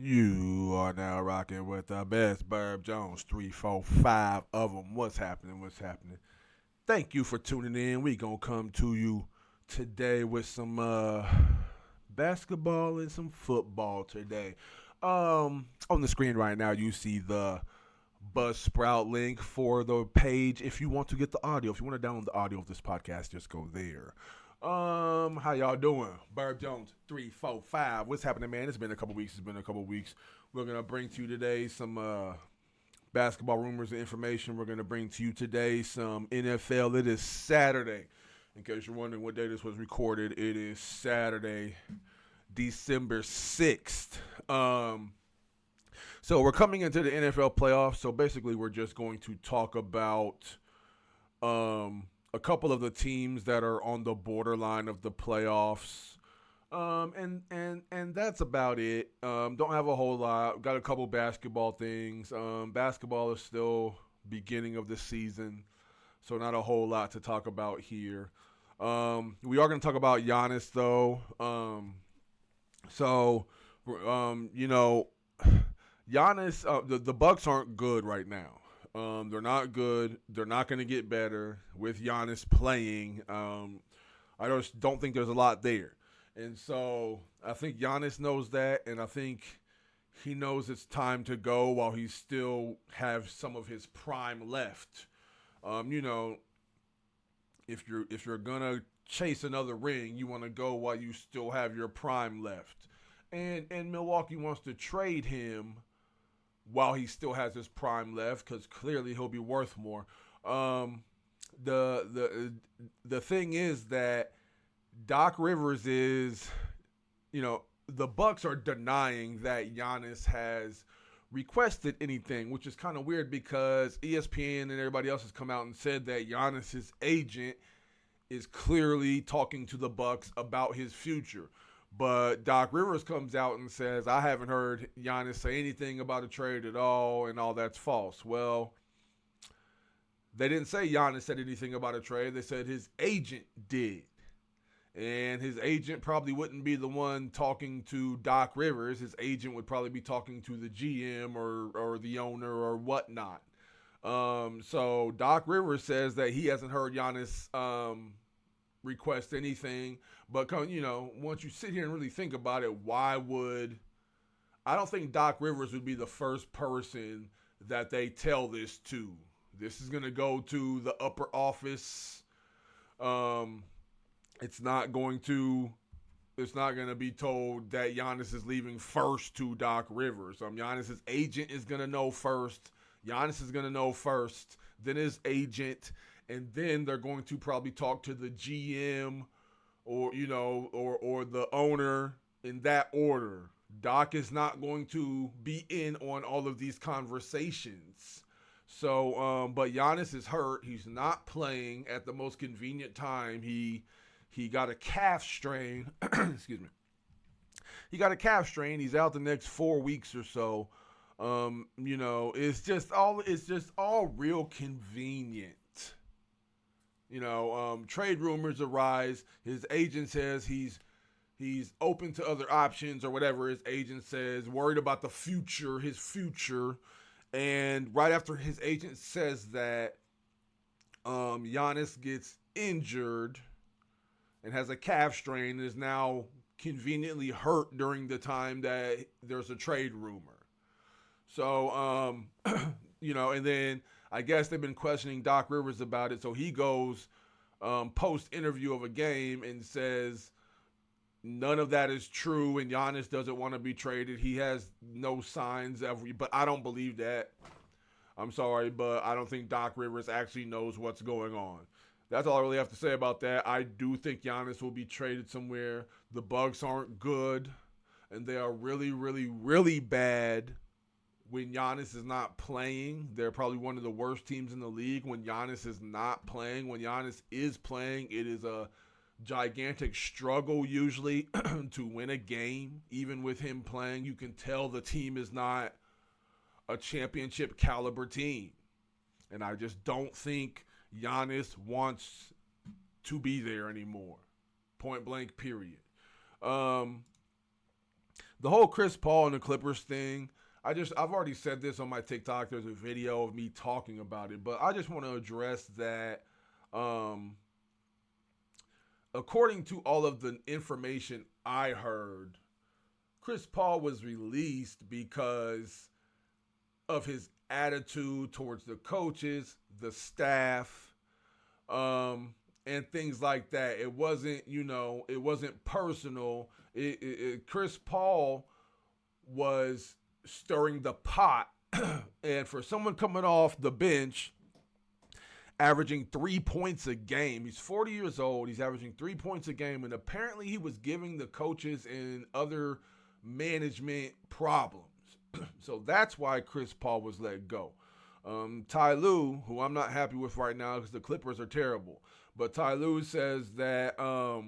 You are now rocking with the best Burb Jones, 345 of them. What's happening? What's happening? Thank you for tuning in. We gonna come to you today with some basketball and some football today. On the screen right now, you see the Buzzsprout link for the page. If you want to get the audio, if you want to download the audio of this podcast, just go there. How y'all doing? Burb Jones 345. What's happening, man? It's been a couple weeks. We're gonna bring to you today some basketball rumors and information. We're gonna bring to you today some NFL. It is Saturday. In case you're wondering what day this was recorded, it is Saturday, December 6th. So we're coming into the NFL playoffs. So basically, we're just going to talk about a couple of the teams that are on the borderline of the playoffs. And that's about it. Don't have a whole lot. Got a couple basketball things. Basketball is still beginning of the season, so not a whole lot to talk about here. We are going to talk about Giannis though. Giannis, the Bucks aren't good right now. They're not good. They're not going to get better with Giannis playing. I just don't think there's a lot there. And so I think Giannis knows that, and I think he knows it's time to go while he still have some of his prime left. If you're gonna chase another ring, you want to go while you still have your prime left. And Milwaukee wants to trade him while he still has his prime left, because clearly he'll be worth more. The thing is that Doc Rivers is, the Bucks are denying that Giannis has requested anything, which is kind of weird because ESPN and everybody else has come out and said that Giannis's agent is clearly talking to the Bucks about his future. But Doc Rivers comes out and says, I haven't heard Giannis say anything about a trade at all, and all that's false. Well, they didn't say Giannis said anything about a trade. They said his agent did. And his agent probably wouldn't be the one talking to Doc Rivers. His agent would probably be talking to the GM or the owner or whatnot. So Doc Rivers says that he hasn't heard Giannis request anything. But, once you sit here and really think about it, I don't think Doc Rivers would be the first person that they tell this to. This is going to go to the upper office. It's not going to be told that Giannis is leaving first to Doc Rivers. Giannis's agent is going to know first. Giannis is going to know first, then his agent, and then they're going to probably talk to the GM or the owner in that order. Doc is not going to be in on all of these conversations. So, but Giannis is hurt. He's not playing at the most convenient time. He got a calf strain. Excuse me. He got a calf strain. He's out the next 4 weeks or so. It's just all real convenient. Trade rumors arise. His agent says he's open to other options or whatever his agent says, worried about his future. And right after his agent says that, Giannis gets injured and has a calf strain and is now conveniently hurt during the time that there's a trade rumor. So, and then I guess they've been questioning Doc Rivers about it. So he goes post-interview of a game and says none of that is true and Giannis doesn't want to be traded. He has no signs but I don't believe that. I'm sorry, but I don't think Doc Rivers actually knows what's going on. That's all I really have to say about that. I do think Giannis will be traded somewhere. The Bucks aren't good, and they are really, really, really bad when Giannis is not playing. They're probably one of the worst teams in the league when Giannis is not playing. When Giannis is playing, it is a gigantic struggle usually to win a game. Even with him playing, you can tell the team is not a championship caliber team. And I just don't think Giannis wants to be there anymore. Point blank, period. The the whole Chris Paul and the Clippers thing, I've already said this on my TikTok. There's a video of me talking about it, but I just want to address that. According to all of the information I heard, Chris Paul was released because of his attitude towards the coaches, the staff, and things like that. It wasn't, it wasn't personal. Chris Paul was stirring the pot. And for someone coming off the bench, averaging 3 points a game, he's 40 years old, he's averaging 3 points a game, and apparently he was giving the coaches and other management problems. So that's why Chris Paul was let go. Ty Lue, who I'm not happy with right now because the Clippers are terrible, but Ty Lue says that Ty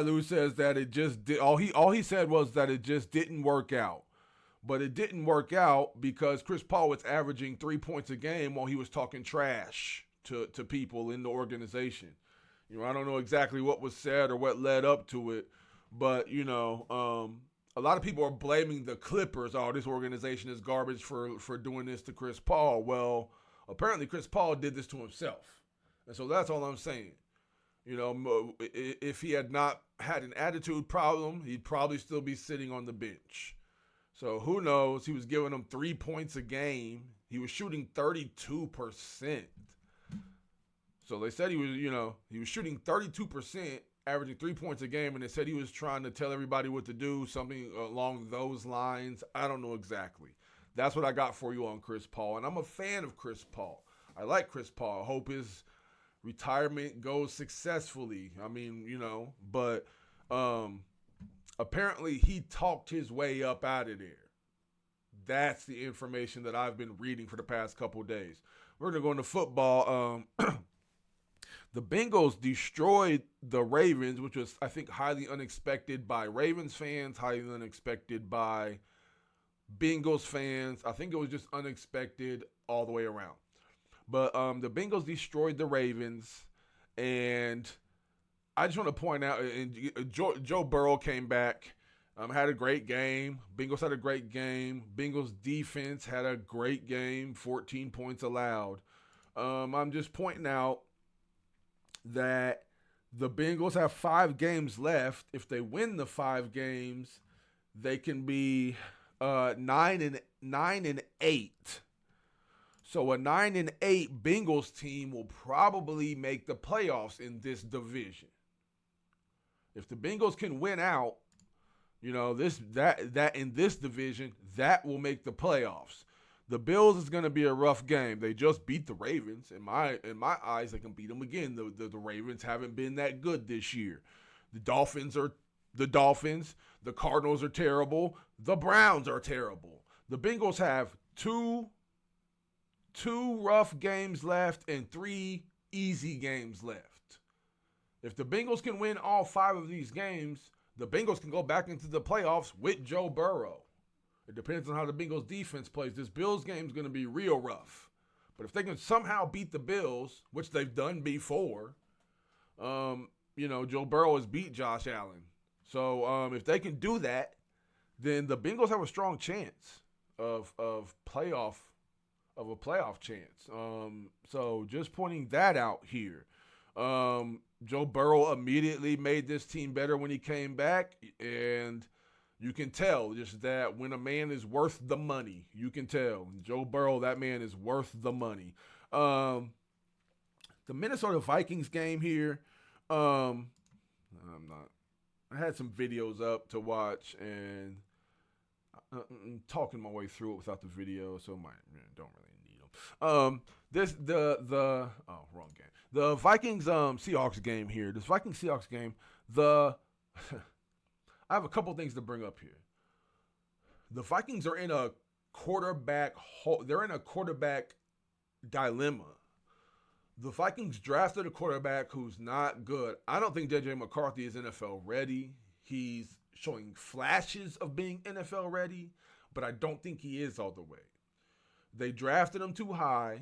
Lue says that it just did. All he said was that it just didn't work out. But it didn't work out because Chris Paul was averaging 3 points a game while he was talking trash to people in the organization. I don't know exactly what was said or what led up to it, but a lot of people are blaming the Clippers. Oh, this organization is garbage for doing this to Chris Paul. Well, apparently Chris Paul did this to himself. And so that's all I'm saying. If he had not had an attitude problem, he'd probably still be sitting on the bench. So who knows? He was giving them 3 points a game. He was shooting 32%. So they said he was shooting 32%, averaging 3 points a game, and they said he was trying to tell everybody what to do, something along those lines. I don't know exactly. That's what I got for you on Chris Paul, and I'm a fan of Chris Paul. I like Chris Paul. I hope his retirement goes successfully. But apparently he talked his way up out of there. That's the information that I've been reading for the past couple of days. We're going to go into football. The Bengals destroyed the Ravens, which was, I think, highly unexpected by Ravens fans, highly unexpected by Bengals fans. I think it was just unexpected all the way around. But the Bengals destroyed the Ravens, and I just want to point out, Joe Burrow came back, had a great game. Bengals had a great game. Bengals defense had a great game, 14 points allowed. I'm just pointing out that the Bengals have 5 games left. If they win the 5 games, they can be 9-8. So a 9-8 Bengals team will probably make the playoffs in this division. If the Bengals can win out, that in this division, that will make the playoffs. The Bills is going to be a rough game. They just beat the Ravens. In my eyes, they can beat them again. The Ravens haven't been that good this year. The Dolphins are the Dolphins. The Cardinals are terrible. The Browns are terrible. The Bengals have two rough games left and 3 easy games left. If the Bengals can win all 5 of these games, the Bengals can go back into the playoffs with Joe Burrow. It depends on how the Bengals defense plays. This Bills game is going to be real rough. But if they can somehow beat the Bills, which they've done before, Joe Burrow has beat Josh Allen. So if they can do that, then the Bengals have a strong chance of a playoff chance. So just pointing that out here. Joe Burrow immediately made this team better when he came back, and you can tell just that when a man is worth the money, you can tell. Joe Burrow, that man is worth the money. The Minnesota Vikings game here, I had some videos up to watch, and I'm talking my way through it without the video, so don't really need them. Wrong game. The Vikings Seahawks game here. This Vikings Seahawks game, I have a couple things to bring up here. The Vikings are in a quarterback dilemma. The Vikings drafted a quarterback who's not good. I don't think J.J. McCarthy is NFL ready. He's showing flashes of being NFL ready, but I don't think he is all the way. They drafted him too high.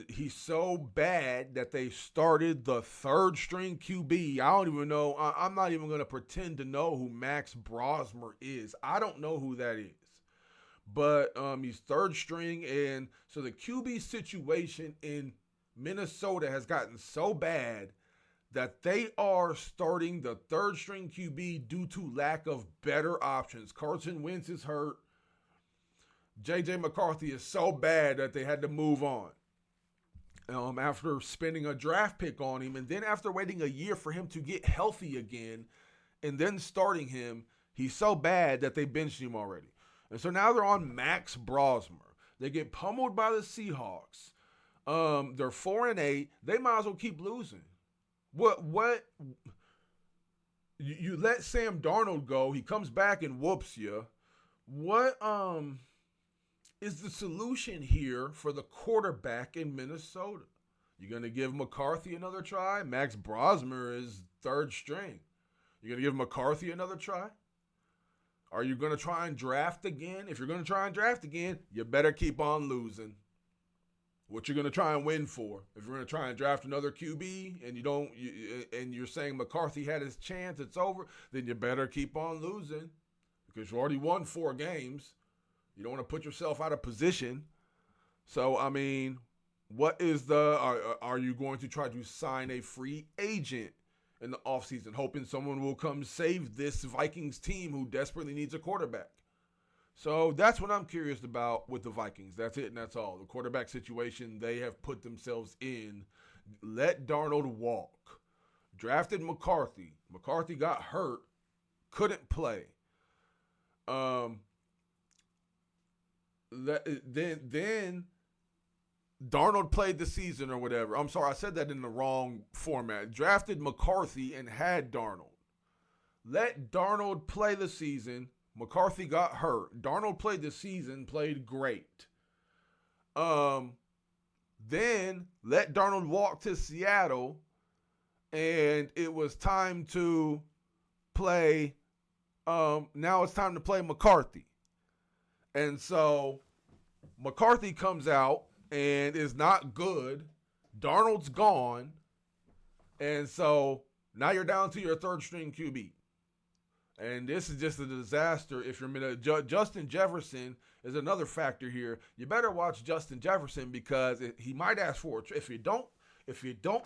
he's so bad that they started the third string QB. I don't even know. I'm not even going to pretend to know who Max Brosmer is. I don't know who that is. But he's third string. And so the QB situation in Minnesota has gotten so bad that they are starting the third string QB due to lack of better options. Carson Wentz is hurt. J.J. McCarthy is so bad that they had to move on. After spending a draft pick on him, and then after waiting a year for him to get healthy again, and then starting him, he's so bad that they benched him already. And so now they're on Max Brosmer. They get pummeled by the Seahawks. They're 4-8. They might as well keep losing. What? You let Sam Darnold go. He comes back and whoops you. What is the solution here for the quarterback in Minnesota? You're going to give McCarthy another try? Max Brosmer is third string. You're going to give McCarthy another try? Are you going to try and draft again? If you're going to try and draft again, you better keep on losing. What you're going to try and win for? If you're going to try and draft another QB and you're saying McCarthy had his chance, it's over, then you better keep on losing because you already won 4 games. You don't want to put yourself out of position. So, I mean, what is are you going to try to sign a free agent in the offseason, hoping someone will come save this Vikings team who desperately needs a quarterback? So that's what I'm curious about with the Vikings. That's it and that's all. The quarterback situation they have put themselves in. Let Darnold walk. Drafted McCarthy. McCarthy got hurt. Couldn't play. Then Darnold played the season or whatever. I'm sorry, I said that in the wrong format. Drafted McCarthy and had Darnold. Let Darnold play the season. McCarthy got hurt. Darnold played the season, played great. Then let Darnold walk to Seattle, and it was time to play. Now it's time to play McCarthy. And so McCarthy comes out and is not good. Darnold's gone. And so now you're down to your third string QB. And this is just a disaster if you're Justin Jefferson is another factor here. You better watch Justin Jefferson because he might ask for it. If you don't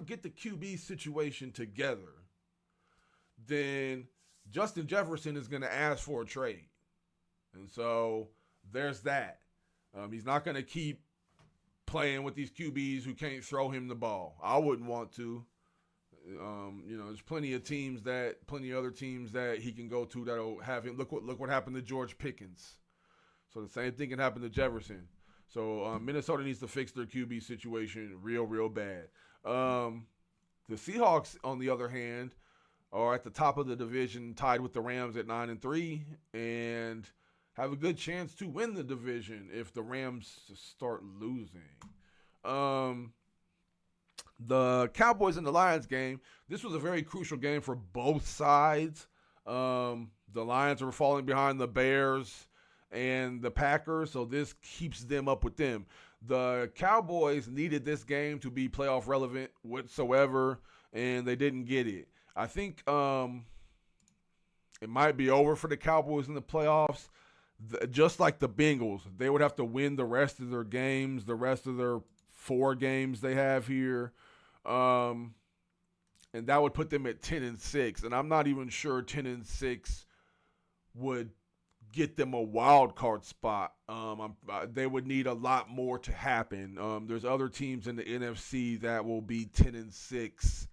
get the QB situation together, then Justin Jefferson is going to ask for a trade. And so there's that. He's not going to keep playing with these QBs who can't throw him the ball. I wouldn't want to. There's plenty of other teams that he can go to that'll have him. Look what happened to George Pickens. So the same thing can happen to Jefferson. So Minnesota needs to fix their QB situation real bad. The Seahawks, on the other hand, are at the top of the division, tied with the Rams at 9-3, and have a good chance to win the division if the Rams start losing. The Cowboys and the Lions game, this was a very crucial game for both sides. The Lions were falling behind the Bears and the Packers, so this keeps them up with them. The Cowboys needed this game to be playoff relevant whatsoever, and they didn't get it. I think it might be over for the Cowboys in the playoffs. Just like the Bengals, they would have to win the rest of their games, the rest of their 4 games they have here. And that would put them at 10-6. And I'm not even sure 10-6 would get them a wild card spot. They would need a lot more to happen. There's other teams in the NFC that will be 10-6.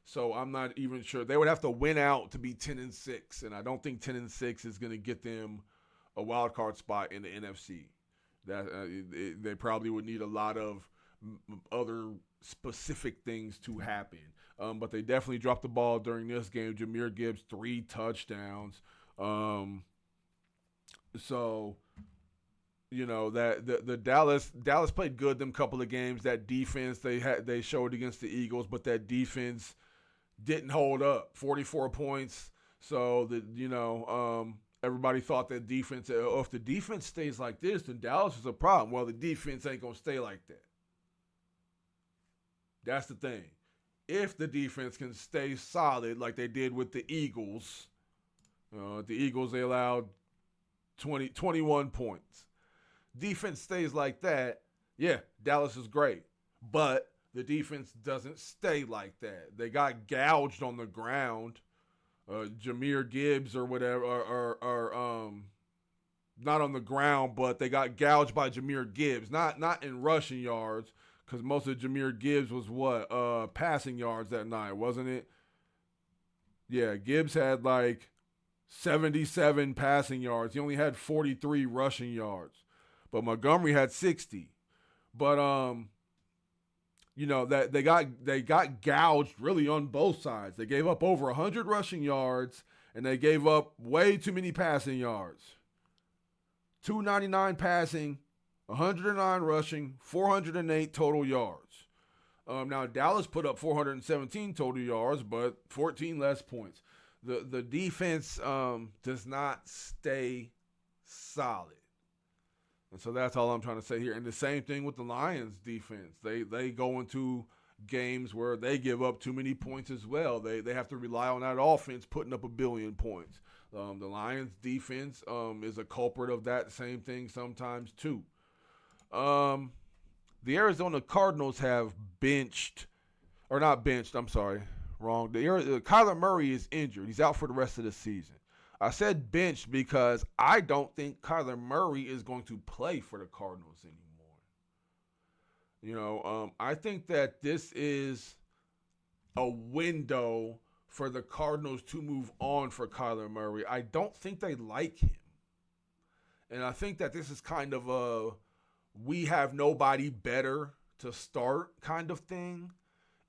So I'm not even sure. They would have to win out to be 10-6. And I don't think 10-6 is going to get them a wild card spot in the NFC. They probably would need a lot of other specific things to happen. But they definitely dropped the ball during this game. Jahmyr Gibbs, 3 touchdowns. That the Dallas played good them couple of games. That defense they showed against the Eagles, but that defense didn't hold up. 44 points. So everybody thought that defense, if the defense stays like this, then Dallas is a problem. Well, the defense ain't going to stay like that. That's the thing. If the defense can stay solid like they did with the Eagles, they allowed 21 points. Defense stays like that, yeah, Dallas is great. But the defense doesn't stay like that. They got gouged on the ground. Jahmyr Gibbs or whatever, or not on the ground, but they got gouged by Jahmyr Gibbs. Not in rushing yards, because most of Jahmyr Gibbs was what? Passing yards that night, wasn't it? Yeah, Gibbs had like 77 passing yards. He only had 43 rushing yards. But Montgomery had 60. But that they got gouged really on both sides. They gave up over 100 rushing yards and they gave up way too many passing yards. 299 passing, 109 rushing, 408 total yards. Now Dallas put up 417 total yards, but 14 less points. The defense does not stay solid. And so that's all I'm trying to say here. And the same thing with the Lions defense. They go into games where they give up too many points as well. They have to rely on that offense putting up 1 billion points. The Lions defense is a culprit of that same thing sometimes too. The Arizona Cardinals have Kyler Murray is injured. He's out for the rest of the season. I said benched because I don't think Kyler Murray is going to play for the Cardinals anymore. I think that this is a window for the Cardinals to move on for Kyler Murray. I don't think they like him. And I think that this is kind of a we have nobody better to start kind of thing.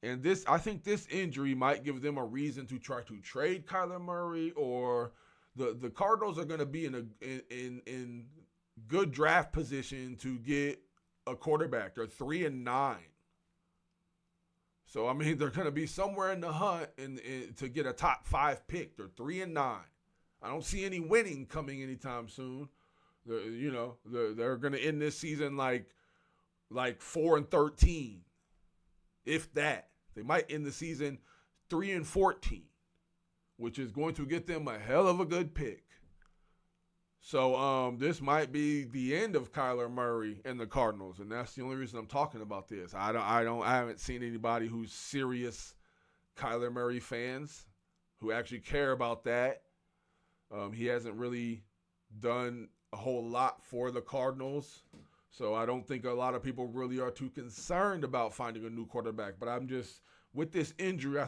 And I think this injury might give them a reason to try to trade Kyler Murray, or the Cardinals are going to be in good draft position to get a quarterback. They're 3-9. So, I mean, they're going to be somewhere in the hunt to get a top 5 pick. They're 3-9. I don't see any winning coming anytime soon. They're going to end this season like 4-13, if that. They might end the season 3-14, which is going to get them a hell of a good pick. So this might be the end of Kyler Murray and the Cardinals, and that's the only reason I'm talking about this. I haven't seen anybody who's serious Kyler Murray fans who actually care about that. He hasn't really done a whole lot for the Cardinals, so I don't think a lot of people really are too concerned about finding a new quarterback. But I'm just, with this injury, I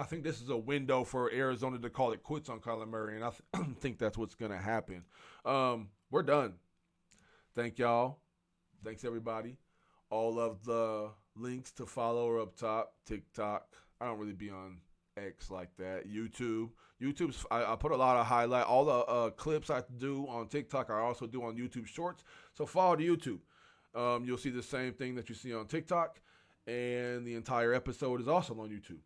think this is a window for Arizona to call it quits on Kyler Murray, and I think that's what's going to happen. We're done. Thank y'all. Thanks, everybody. All of the links to follow are up top. TikTok. I don't really be on X like that. YouTube's I put a lot of highlight. All the clips I do on TikTok I also do on YouTube Shorts. So follow the YouTube. You'll see the same thing that you see on TikTok, and the entire episode is also on YouTube.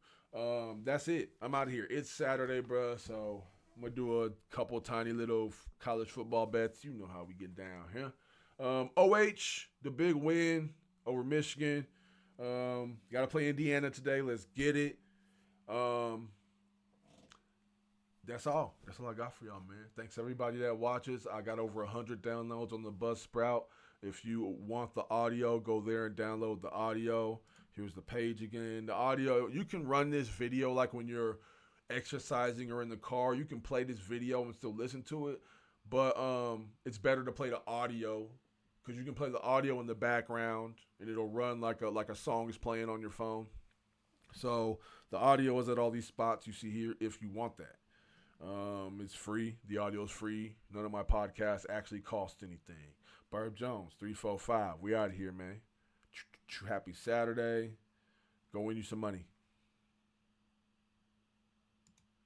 That's it. I'm out of here. It's Saturday, bruh, so I'm going to do a couple tiny little college football bets. You know how we get down here. OH, the big win over Michigan. Got to play Indiana today. Let's get it. That's all. That's all I got for y'all, man. Thanks everybody that watches. I got over 100 downloads on the Buzzsprout. If you want the audio, go there and download the audio. Here's the page again. The audio, you can run this video like when you're exercising or in the car. You can play this video and still listen to it. But it's better to play the audio, because you can play the audio in the background and it'll run like a song is playing on your phone. So the audio is at all these spots you see here if you want that. It's free. The audio is free. None of my podcasts actually cost anything. Barb Jones, 345. We out of here, man. Happy Saturday. Go win you some money.